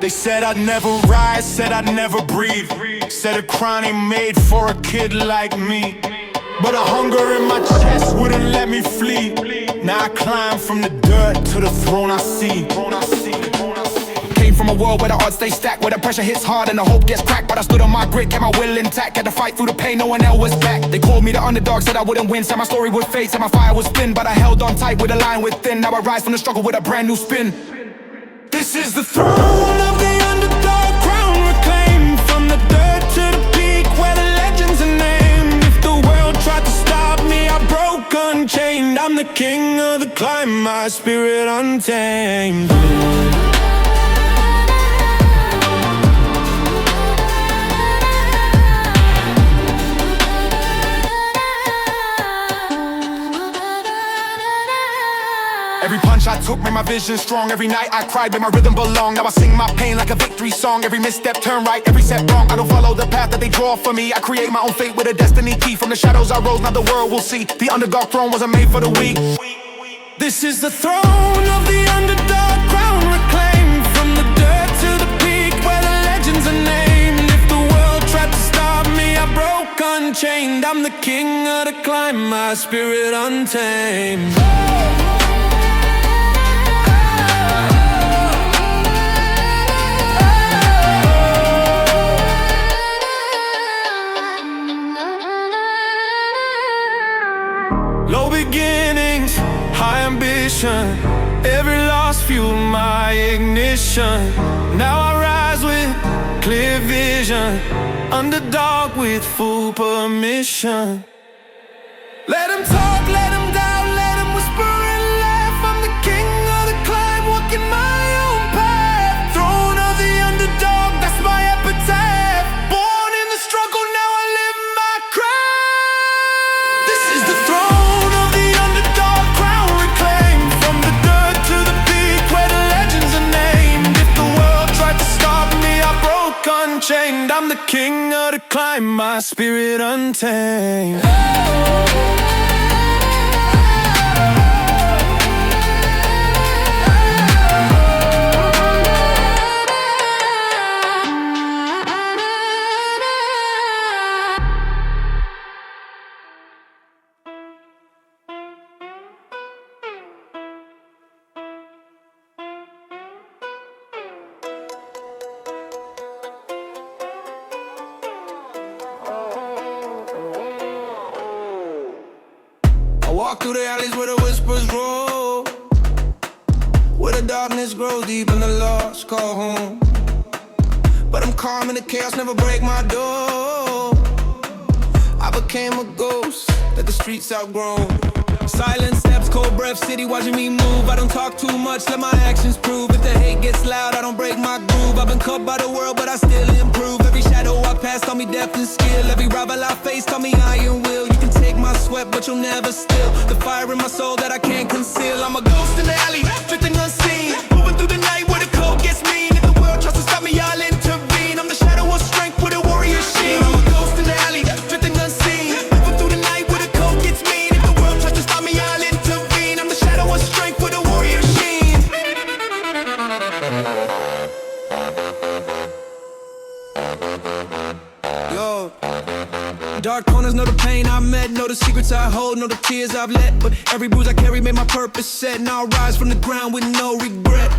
They said I'd never rise, said I'd never breathe. Said a crown ain't made for a kid like me. But a hunger in my chest wouldn't let me flee. Now I climb from the dirt to the throne I see. Came from a world where the odds stay stacked, where the pressure hits hard and the hope gets cracked. But I stood on my grit, kept my will intact, had to fight through the pain, no one else was back. They called me the underdog, said I wouldn't win, said my story would fade, said my fire would spin. But I held on tight with a line within. Now I rise from the struggle with a brand new spin. This is the throne of the underdog, crown reclaimed. From the dirt to the peak where the legends are named. If the world tried to stop me, I broke unchained. I'm the king of the climb, my spirit untamed. Every punch I took made my vision strong. Every night I cried, made my rhythm belong. Now I sing my pain like a victory song. Every misstep turn right, every step wrong. I don't follow the path that they draw for me. I create my own fate with a destiny key. From the shadows I rose, now the world will see. The underdog throne wasn't made for the weak. This is the throne of the underdog, crown reclaimed. From the dirt to the peak where the legends are named. If the world tried to stop me, I broke unchained. I'm the king of the climb, my spirit untamed. Low beginnings, high ambition. Every loss fueled my ignition. Now I rise with clear vision. Underdog with full permission. Let them talk, let them doubt, let them whisper and laugh. I'm the king of the climb, walking my own path. Throne of the underdog, that's my epitaph. Born in the struggle, now I live my craft. This is the throne. Unchained, I'm the king of the climb, my spirit untamed. Walk through the alleys where the whispers roll, where the darkness grows deep and the lost call home. But I'm calm in the chaos, never break my door. I became a ghost that the streets outgrown. Silent steps, cold breath, city watching me move. I don't talk too much, let my actions prove. If the hate gets loud, I don't break my groove. I've been cut by the world, but I still improve. Every shadow I pass taught me depth and skill. Every rival I face taught me iron will. You can take my sweat, but you'll never steal the fire in my soul that I can't conceal. I'm a ghost in the alley, drifting unseen, moving through the night where the cold gets mean. If the world tries to stop me, I'll intervene. I'm the shadow of strength with a warrior sheen. I'm a ghost in the alley, drifting unseen, moving through the night where the cold gets mean. If the world tries to stop me, I'll intervene. I'm the shadow of strength with a warrior sheen. Yo, dark corners know the pain I met, know the secrets I hold, know the tears I've let. But every bruise I carry made my purpose set. Now I rise from the ground with no regret.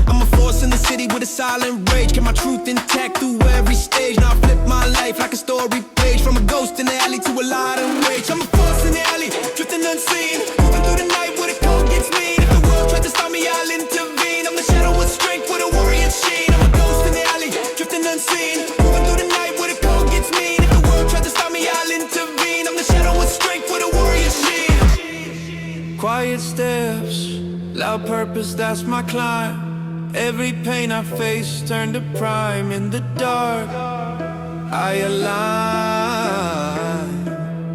I'm a force in the city with a silent rage. Keep my truth intact through every stage. Now I flip my life like a story page. From a ghost in the alley to a light and rage. I'm a force in the alley, drifting unseen, moving through the night where the cold gets mean. If the world tries to stop me, I'll intervene. I'm the shadow with strength with a warrior sheen. I'm a ghost in the alley, drifting unseen, moving through the night where the cold gets mean. If the world tries to stop me, I'll intervene. I'm the shadow with strength with a warrior sheen. Quiet steps, loud purpose, that's my climb. Every pain I face turned to prime in the dark. I align.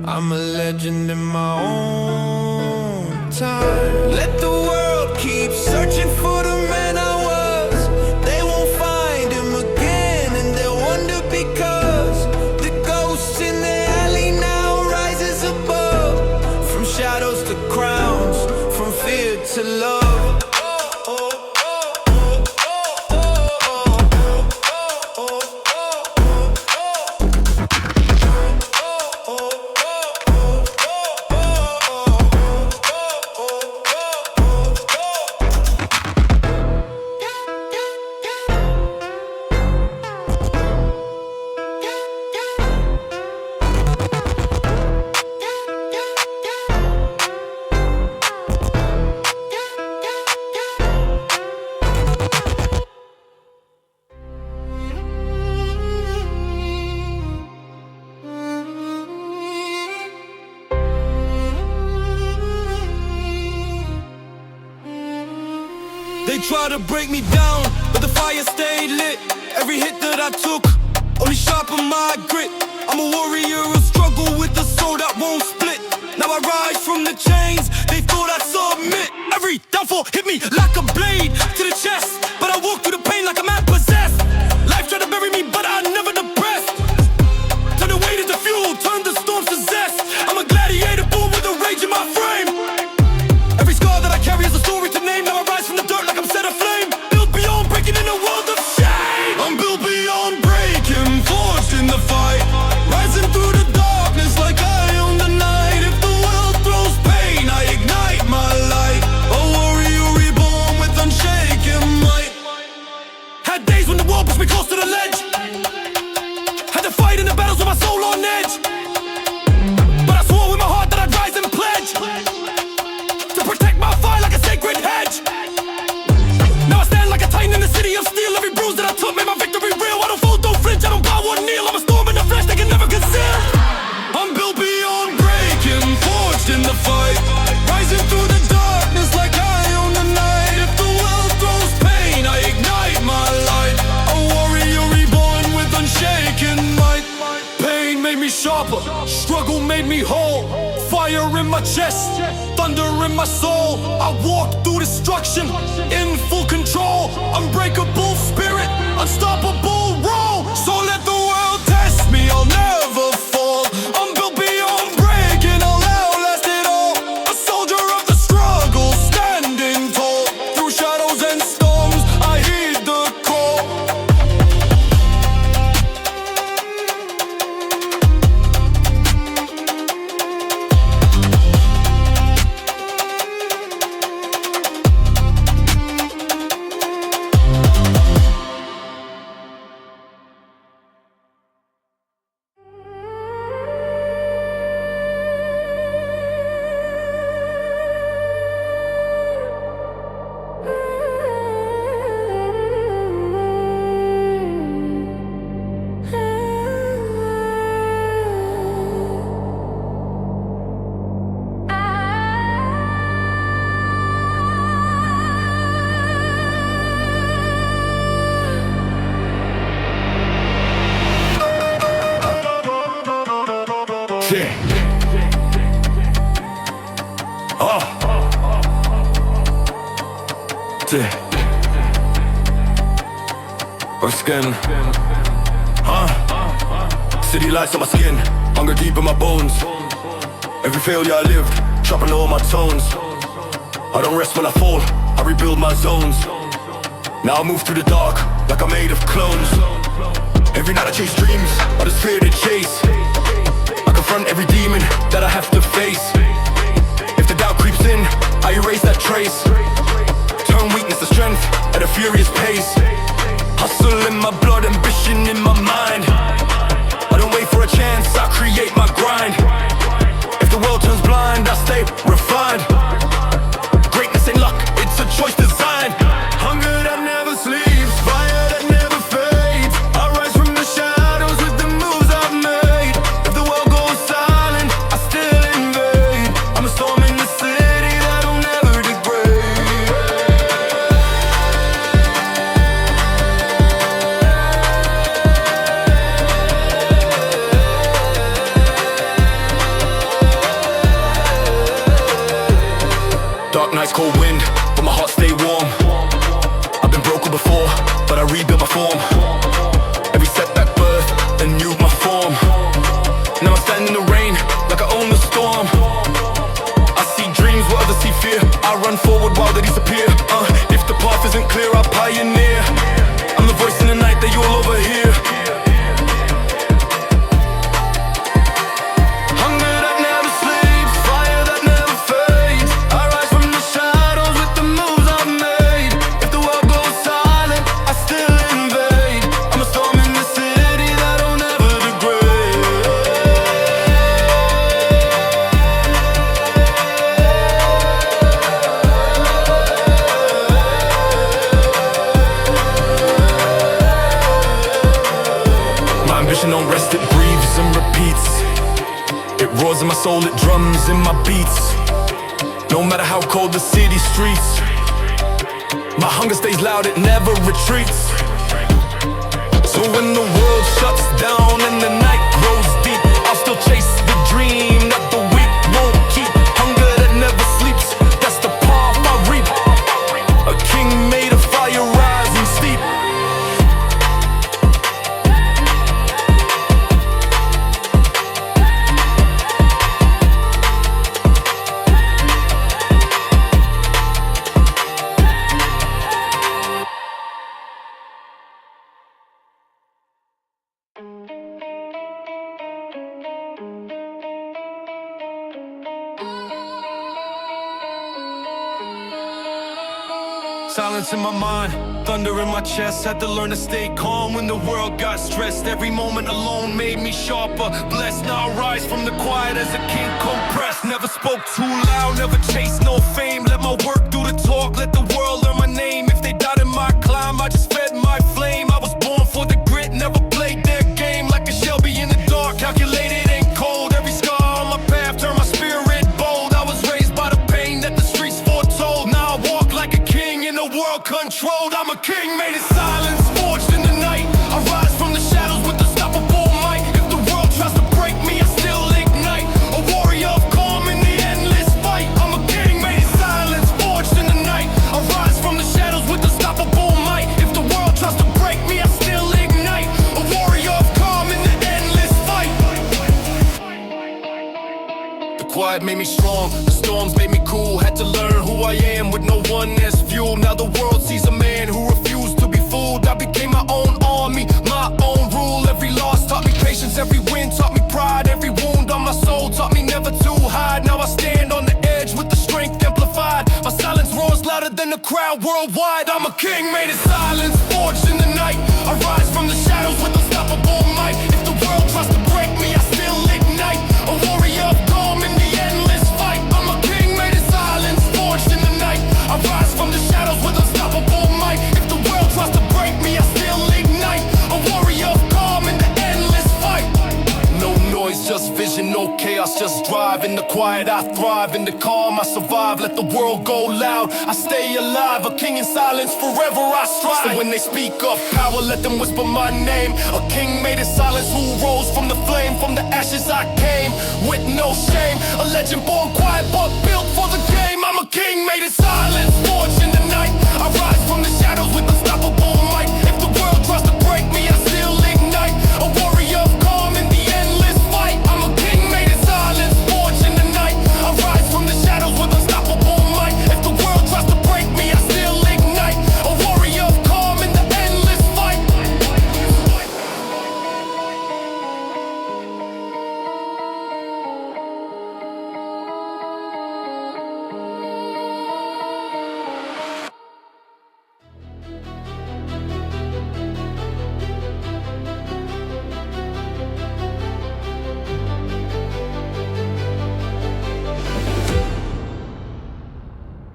I'm a legend in my own time. Let the world keep searching for the man I was. They won't find him again, and they'll wonder because the ghost in the alley now rises above. From shadows to crowns, from fear to love. They try to break me down, but the fire stayed lit. Every hit that I took only sharpened my grit. I'm a warrior, a struggle with a soul that won't split. Now I rise from the chains, they thought I'd submit. Every downfall hit me like a blade to the chest, but I walk through the pain like a man possessed. Life tried to bury me, but I never depressed. Turn the weight into fuel, turn the storms to zest. I'm a gladiator born with a rage in my frame. Every scar that I carry is a story to name. Now I rise from the dirt like I'm set aflame. Built beyond breaking in a world of shame. I'm built beyond breaking, forged in the fight. Rising through the darkness like I own the night. If the world throws pain, I ignite my light. A warrior reborn with unshaken might. Had days when the world pushed me close to the ledge. Had to fight in the battles with my soul on edge. But I swore with my heart that I'd rise and pledge to protect my fire like a sacred hedge. Now I stand like a titan in the city of steel. Every bruise that I took made my victory real. I don't fold, don't flinch, I don't bow or kneel. I'm a storm in the flesh they can never conceal. I'm built beyond breaking, forged in the fight. Rising through the darkness like I own the night. If the world throws pain, I ignite my light. A warrior reborn with unshaken might. Pain made me sharper, struggle made me whole. Fire in my chest, thunder in my soul. I walk through destruction in full control. Unbreakable spirit, unstoppable roll. So let the world test me, I'll never fall. I'm built beyond breaking, I'll outlast it all. A soldier of the struggle, standing tall. Through shadows and storms, I heed the call. Yeah. Yeah. Or skin. City lights on my skin, hunger deep in my bones. Every failure I lived, sharpen all my tones. I don't rest when I fall, I rebuild my zones. Now I move through the dark, like I'm made of clones. Every night I chase dreams, I just fear to chase. I confront every demon that I have to face. If the doubt creeps in, I erase that trace. Turn weakness to strength at a furious pace. Hustle in my blood, ambition in my mind. I don't wait for a chance, I create my grind. If the world turns blind, I stay refined. Greatness ain't luck, it's a choice designed. Hunger that never sleeps, fire that never fades. I rise from the shadows with the moves I've made. If the world goes silent, I still invade. I'm a storm in the city that'll never degrade. ice cold wind, but my heart stay warm. I've been broken before, but I rebuilt my form. Every setback birth, and new my form. Now I stand in the rain, like I own the storm. I see dreams where others see fear. I run forward while they disappear. If the path isn't clear, I pioneer. I'm the voice in the night that you'll overhear. Hunger that never sleeps, fire that never fades. I rise from the shadows with the moves I've made. If the world goes silent, I still invade. I'm a storm in the city that'll never degrade. My ambition don't rest, it breathes and repeats. It roars in my soul, it drums in my beats. No matter how cold the city streets, my hunger stays loud, it never retreats. So when the world shuts down and the night grows deep, I'll still chase the dream that the weak won't keep. Hunger that never sleeps, that's the path I reap. A king made of fire rising steep. Silence in my mind, thunder in my chest. Had to learn to stay calm when the world got stressed. Every moment alone made me sharper. Blessed, now I rise from the quiet as a king compressed. Never spoke too loud, never chased no fame. Let my work do the talk, let the world learn my name. If they doubted my climb, I just fed my flame. I was born for the grit, never played their game. Like a Shelby in the dark, calculated and cold. Every scar on my path turned my spirit bold. I was raised by the pain that the streets foretold. Now I walk like a king in the world controlled. I'm a king made in silence, forged in the night. I rise from the shadows with unstoppable might. If the world tries to break me, I still ignite. A warrior of calm in the endless fight. I'm a king made in silence, forged in the night. I rise from the shadows with unstoppable might. If the world tries to break me, I still ignite. A warrior of calm in the endless fight. The quiet made me strong, the storms made me cool. Had to learn who I am with no one as fuel. Now the world sees a man who refused to be fooled. I became my own army, my own rule. Every loss taught me patience, every win taught me pride. Every wound on my soul taught me never to hide. Now I stand on the edge with the strength amplified. My silence roars louder than the crowd worldwide. I'm a king made in silence, forged in the night. I rise from the shadows with unstoppable might. If the world tries to break me, I still ignite. A warrior of calm in the endless fight. I'm a king made in silence, forged in the night. I rise from the shadows with unstoppable might. If the world tries to break me, I still ignite. A warrior of calm in the endless fight. No noise, just vision, no chaos, just drive. In the quiet I thrive, in the calm I survive. Let the world go loud, I stay alive. A king in silence, forever I strive. So when they speak of power, let them whisper my name. A king made in silence who rose from the flame. From the ashes I came, with no shame. A legend born quiet but built for the game. I'm a king made in silence, forged in the night. I rise from the shadows with unstoppable might. If the world tries to break me, I still ignite. A warrior of calm in the endless fight. I'm a king made in silence, forged in the night. I rise from the shadows with unstoppable might. If the world tries to break me, I still ignite. A warrior of calm in the endless fight.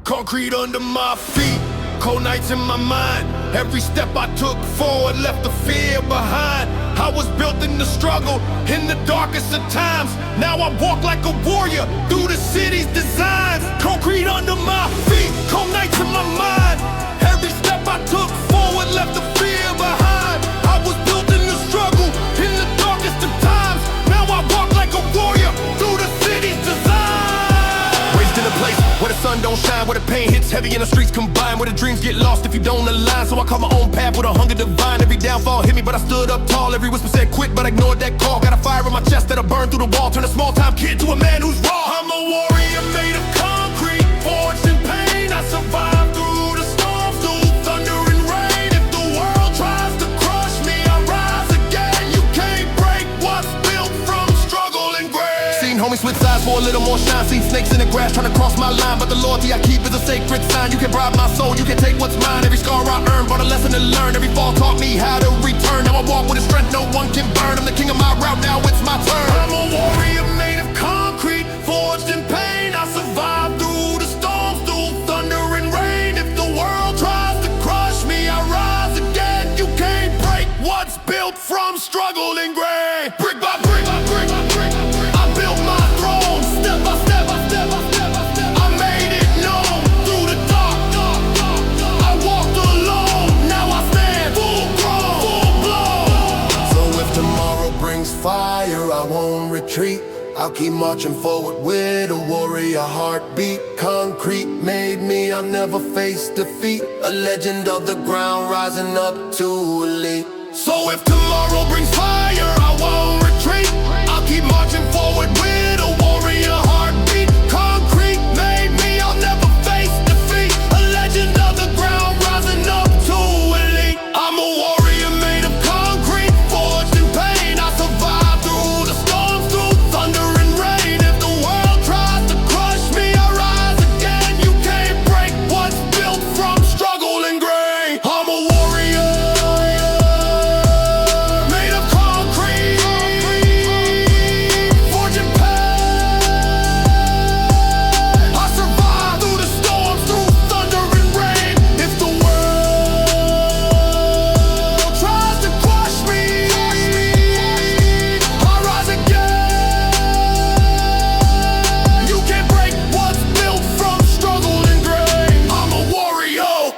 Concrete under my feet, cold nights in my mind. Every step I took forward left the fear behind. I was built in the struggle, in the darkest of times. Now I walk like a warrior through the city's designs. Concrete under my feet, cold nights in my mind. Every step I took forward left the fear behind. I was built in the struggle, in the darkest of times. Now I walk like a warrior through the city's design. Raised in a place where the sun don't don't shine where the pain hits heavy and the streets combine, where the dreams get lost if you don't align. So I call my own path with a hunger divine. Every downfall hit me, but I stood up tall. Every whisper said quit, but I ignored that call. Got a fire in my chest that'll burn through the wall. Turn a small-time kid to a man who's raw. I'm a warrior made of concrete, forged in pain. I survived through the storms, through thunder and rain. If the world tries to crush me, I rise again. You can't break what's built from struggle and grace. Seen homies switch sides for a little more shine. Seen snakes in the grass trying to cross my line, but the loyalty I keep is a sacred sign. You can bribe my soul, you can take what's mine. Every scar I earned brought a lesson to learn. Every fall taught me how to return. Now I walk with a strength no one can burn. I'm the king of my route, now it's my turn. I'm a warrior made of concrete, forged in pain. I survived through the storms, through thunder and rain. If the world tries to crush me, I rise again. You can't break what's built from struggle and grain. Brick by brick, by brick, by brick, by brick, I built my throne. Step by step, by step, by step, by step, I made it known. Through the dark, I walked alone. Now I stand full grown, full blown. So if tomorrow brings fire, I won't retreat. I'll keep marching forward with a warrior heartbeat. Concrete made me, I'll never face defeat. A legend of the ground rising up to elite. So if tomorrow brings fire, I won't retreat. I'll keep marching forward with a warrior heartbeat. Concrete made me, I'll never face defeat. A legend of the ground rising up to elite. I'm a warrior made of concrete, forged in pain. I survived through the storms, through thunder and rain. If the world tries to crush me, I rise again. You can't break what's built from struggle and grain. I'm a warrior made of concrete, forged in pain. I survived through the storms, through thunder and rain. If the world tries to crush me, I rise again. You can't break what's built from struggle and grain. I'm a warrior.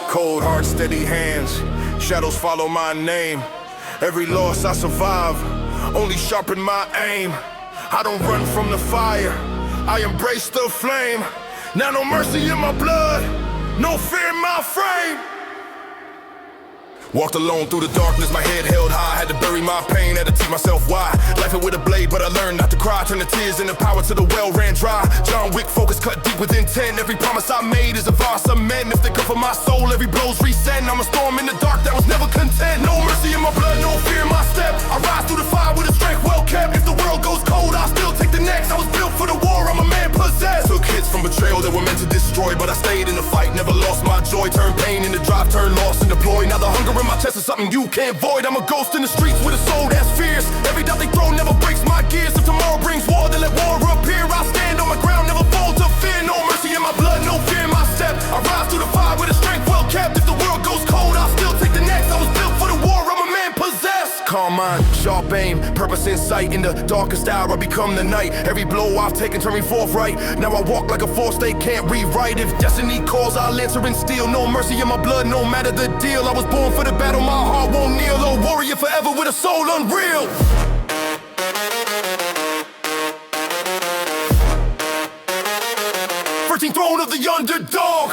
Cold heart, steady hands, shadows follow my name. Every loss I survive, only sharpen my aim. I don't run from the fire, I embrace the flame. Now no mercy in my blood, no fear in my frame. Walked alone through the darkness, my head held high. Had to bury my pain, had to teach myself why. Life it with a blade, but I learned not to cry. Turn the tears into power till the well ran dry. John Wick focus cut deep with intent. Every promise I made is a vow of men. If they come for my soul, every blow's resent. I'm a storm in the dark that was never content. No mercy in my blood, no fear in my step. I rise through the fire with a strength well kept. If the world goes cold, I'll still take the next. I was built for the war, I'm a man possessed. Took hits from betrayal that were meant to destroy, but I stayed in the fight, never lost my joy. Turned pain into drive, turned loss and deploy. Now the hunger in my chest is something you can't void. I'm a ghost in the streets with a soul that's fierce. Every doubt they throw never breaks my gears. If tomorrow brings war, then let war appear. I'll stand on my ground, never fall to fear. No mercy in my blood, no fear in my step. I rise through the fire with a strength well kept. If the world goes cold, I'll still take the next. I was built for the war, I'm a man possessed. Calm mind, sharp aim, purpose in sight. In the darkest hour, I become the night. Every blow I've taken turn me forthright. Now I walk like a force they can't rewrite. If destiny calls, I'll answer in steel. No mercy in my blood, no matter the deal. I was born for the battle, my heart won't kneel. A warrior forever with a soul unreal. Virgin throne of the underdog.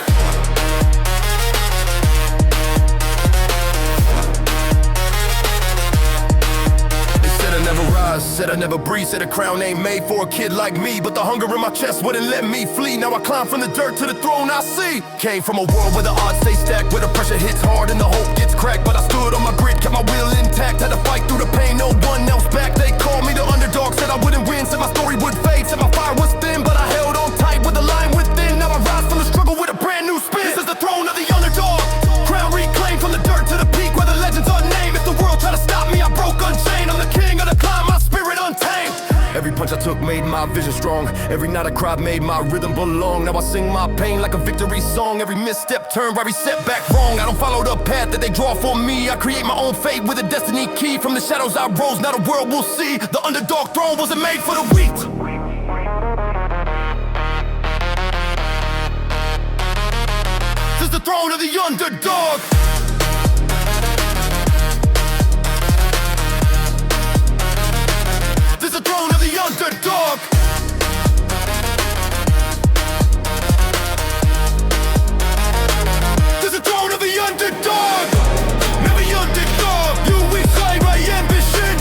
Said I never rise, said I never breathe. Said a crown ain't made for a kid like me, but the hunger in my chest wouldn't let me flee. Now I climb from the dirt to the throne I see. Came from a world where the odds stay stacked, where the pressure hits hard and the hope gets cracked. But I stood on my grit, kept my will intact. Had to fight through the pain, no one else back. They called me the underdog, said I wouldn't win. Said my story would fade, said my fire was thin, but I held on tight with the line within. Now I rise from the struggle with a brand new spin. This is the throne of the underdog, crown reclaimed from the dirt to the peak, where the legends are named. If the world tried to stop me, I broke unchained. I'm the king of the climb, my spirit untamed. Every punch I took made my vision strong. Every night I cried made my rhythm belong. Now I sing my pain like a victory song. Every misstep turned every setback wrong. I don't follow the path that they draw for me. I create my own fate with a destiny key. From the shadows I rose, now the world will see. The underdog throne wasn't made for the weak. throne of the underdog. This is the throne of the underdog. This is the throne of the underdog. Never underdog. You reclaim my ambition.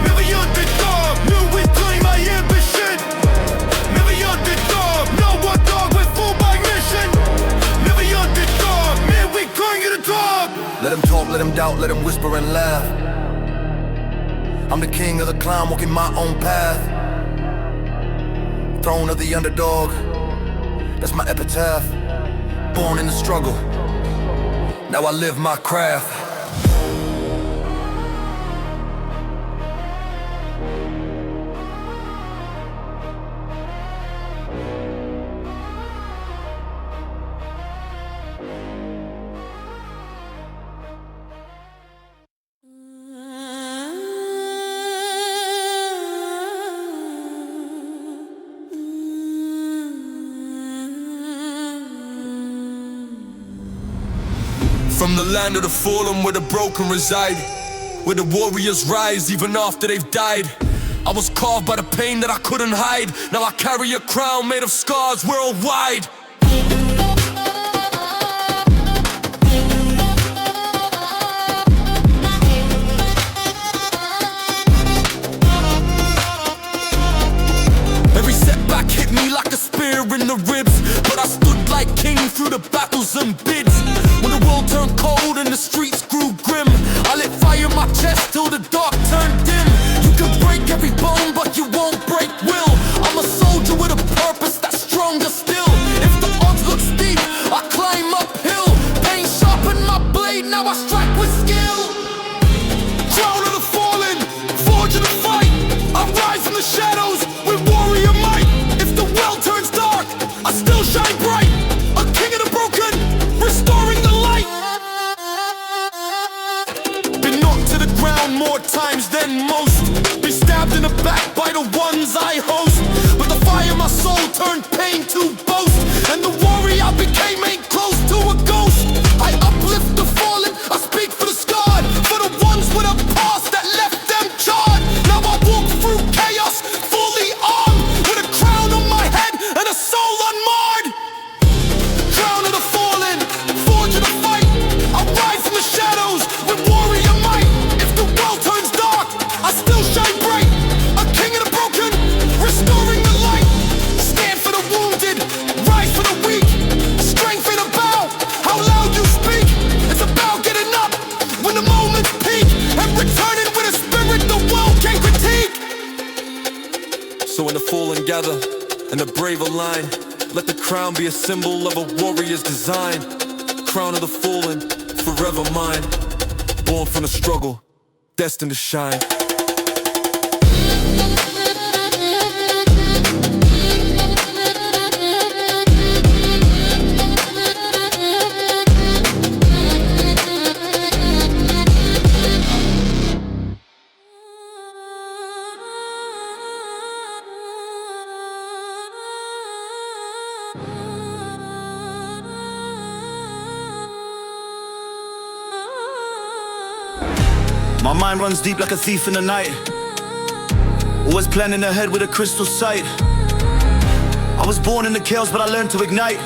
Never underdog. New reclaim my ambition. Never underdog. No one dog with full by mission. Never underdog. Man, we calling it a dog. Let him talk, let him doubt, let him whisper and laugh. I'm the king of the clown, walking my own path. Throne of the underdog. That's my epitaph. Born in the struggle. Now I live my craft. From the land of the fallen where the broken reside, where the warriors rise even after they've died. I was carved by the pain that I couldn't hide. Now I carry a crown made of scars worldwide. Every setback hit me like a spear in the ribs, but I stood like king through the battles and bids. When the world turned cold and the streets grew grim, I lit fire in my chest till the dark turned dim. You can break every bone, but you won't break will. I'm a soldier with a purpose that's stronger still. If the odds look steep, I climb uphill. Pain sharpened my blade, now I strike with skill. Crown of the fallen, forge of the fight. I rise from the shadows with warrior might. If the world turns dark, I still shine bright. A king of the broken, restoring the light. Been knocked to the ground more times than most. Been stabbed in the back by the ones I host. But the fire in my soul turned pain to boast. And the warrior I became ain't close to a ghost. I uplift the fallen, I speak for the scarred, for the ones with a past that left them charred. Now I walk through chaos, fully armed, with a crown on my head and a soul unmarred. Crown of the fallen, forge of the fight. I rise from the shadows with warrior might. If the world turns dark, I still shine bright. A king of the broken, restoring the light. Stand for the wounded, rise for the weak. Strength ain't about how loud you speak. It's about getting up when the moments peak and returning with a spirit the world can critique. So when the fallen gather and the brave align, let the crown be a symbol of a warrior's design. Crown of the fallen, forever mine. Born from the struggle, destined to shine. My mind runs deep like a thief in the night. Always planning ahead with a crystal sight. I was born in the chaos, but I learned to ignite.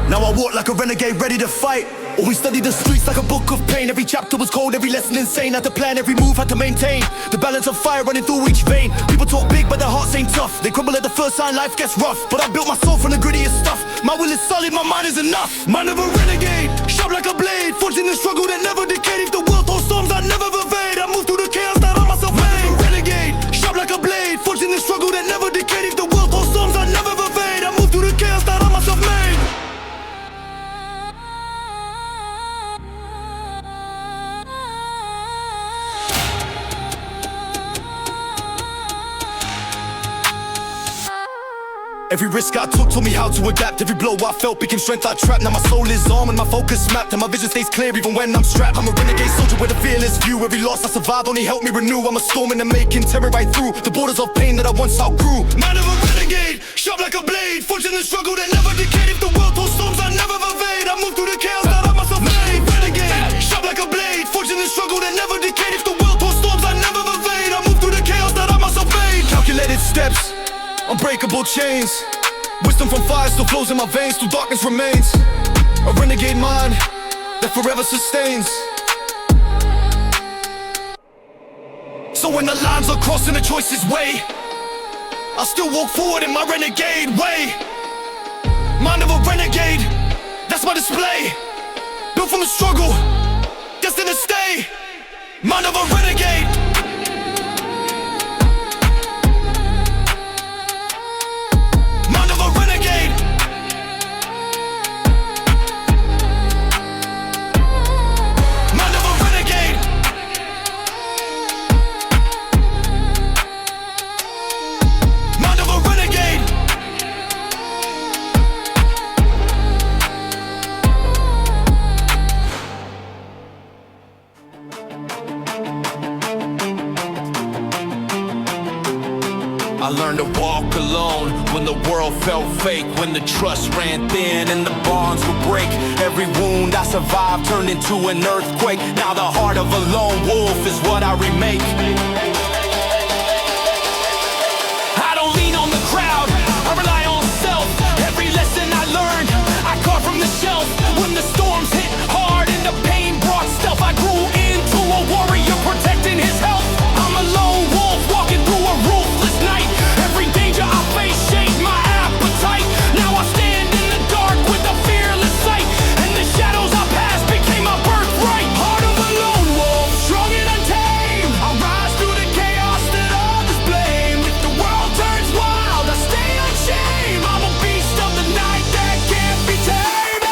Now I walk like a renegade, ready to fight. Always studied the streets like a book of pain. Every chapter was cold, every lesson insane. Had to plan, every move had to maintain the balance of fire running through each vein. People talk big, but their hearts ain't tough. They crumble at the first sign life gets rough. But I built my soul from the grittiest stuff. My will is solid, my mind is enough. Mind of a renegade, sharp like a blade. Forging the struggle that never decayed. If the world throws storms, I never evade. I move through the chaos that I myself made. Mind of a renegade, sharp like a blade. Forging the struggle that never decayed. If the world throws storms, I never evade. I move through the chaos that I myself made. Every risk I took taught me how to adapt. Every blow I felt became strength I trapped. Now my soul is on and my focus mapped, and my vision stays clear even when I'm strapped. I'm a renegade soldier with a fearless view. Every loss I survived only helped me renew. I'm a storm in the making, tearing right through the borders of pain that I once outgrew. Man of a renegade, sharp like a blade, forged in the struggle that never decayed. If the world throws storms I never evade, I move through the chaos that I myself made. Renegade, sharp like a blade, forged in the struggle that never decayed. If the world throws storms I never evade, I move through the chaos that I myself made. Calculated steps, unbreakable chains. Wisdom from fire still flows in my veins, through darkness remains a renegade mind that forever sustains. So when the lines are crossed and the choices weigh, I'll still walk forward in my renegade way. Mind of a renegade, that's my display. Built from the struggle, destined to stay. Mind of a renegade. I learned to walk alone when the world felt fake, when the trust ran thin and the bonds would break. Every wound I survived turned into an earthquake. Now the heart of a lone wolf is what I remake. I don't lean on the crowd, I rely on self. Every lesson I learned, I caught from the shelf. When the storms hit hard and the pain brought stealth, I grew into a warrior protecting his health. I'm a lone wolf walking through a ruthless night. Every danger I face shaped my appetite. Now I stand in the dark with a fearless sight, and the shadows I passed became my birthright. Heart of a lone wolf, strong and untamed. I rise through the chaos that others blame. If the world turns wild, I stay unchained. I'm a beast of the night that can't be tamed.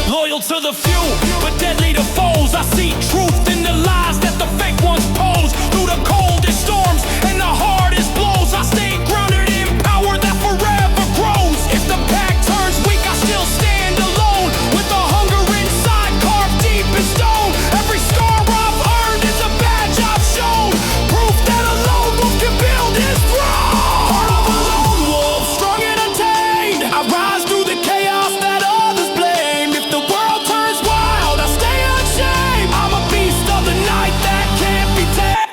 Loyal to the few, but deadly to foes. I see truth in the lies that the fake ones pose. Through the coldest storms and the hardest blows, I stay grounded in power that forever grows. If the pack turns weak, I still stand alone, with the hunger inside carved deep in stone. Every scar I've earned is a badge I've shown, proof that a lone wolf can build his throne. Heart of a lone wolf, strong and untamed. I rise through the chaos that others blame. If the world turns wild, I stay unchained. I'm a beast of the night that can't be tamed.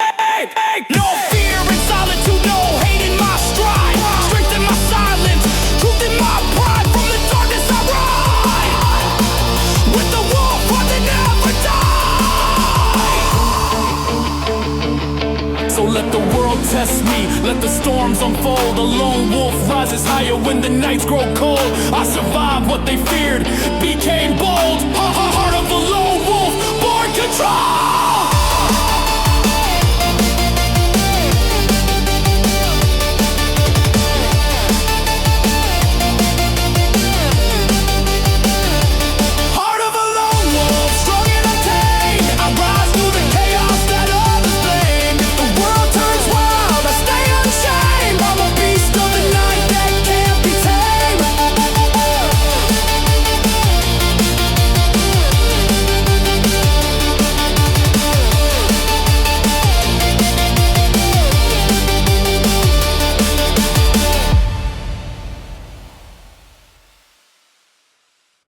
No fear in solitude, no hate in my stride. Strength in my silence, truth in my pride. From the darkness I ride, with the wolf heart that never dies. So let the world test me, let the storms unfold. A lone wolf rises higher when the nights grow cold. I survived what they feared, became bold. Heart of a lone wolf, born control.